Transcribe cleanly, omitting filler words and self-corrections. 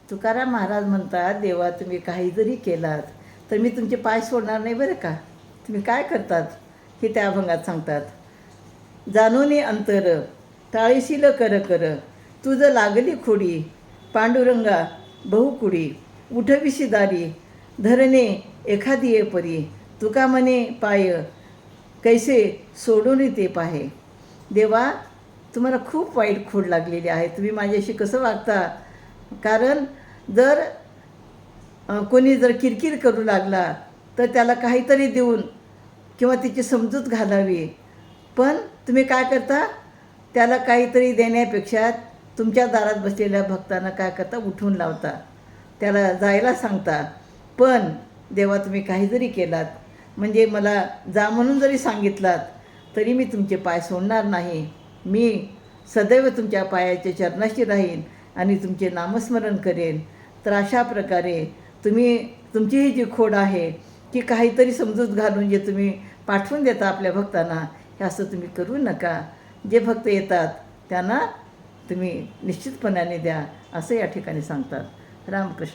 तुकाराम महाराज म्हणतात, देवा तुम्ही काही जरी केलात तर मी तुमचे पाय सोडणार नाही बरं का. तुम्ही काय करतात हे त्या अभंगात सांगतात. जाणूनी अंतर टाळीशील कर कर, तुझं लागली खोडी पांडुरंगा बहुकुडी, उठविशी दारी धरणे एखादी ये परी, तुका म्हणे पाय कैसे सोडून ते पाहे. देवा तुम्हाला खूप वाईट खोड लागलेली आहे, तुम्ही माझ्याशी कसं वागता. कारण जर कोणी जर किरकिर करू लागला तर त्याला काहीतरी देऊन किंवा तिची समजूत घालावी, पण तुम्ही काय करता, त्याला काहीतरी देण्यापेक्षा तुमच्या दारात बसलेल्या भक्तांना काय करता, उठवून लावता, त्याला जायला सांगता. पण देवा तुम्ही काही जरी केलात, म्हणजे मला जा म्हणून जरी सांगितलात तरी मी तुमचे पाय सोडणार नाही. मी सदैव तुमच्या पायाच्या चरणाशी राहीन आणि तुमचे नामस्मरण करेन. तर अशा प्रकारे तुमची ही जी खोड आहे की काहीतरी समजूत घालून जे तुम्ही पाठवून देता आपल्या भक्तांना, हे असं तुम्ही करू नका. जे भक्त येतात त्यांना तुम्ही निश्चितपणाने द्या, असं या ठिकाणी सांगतात. रामकृष्ण.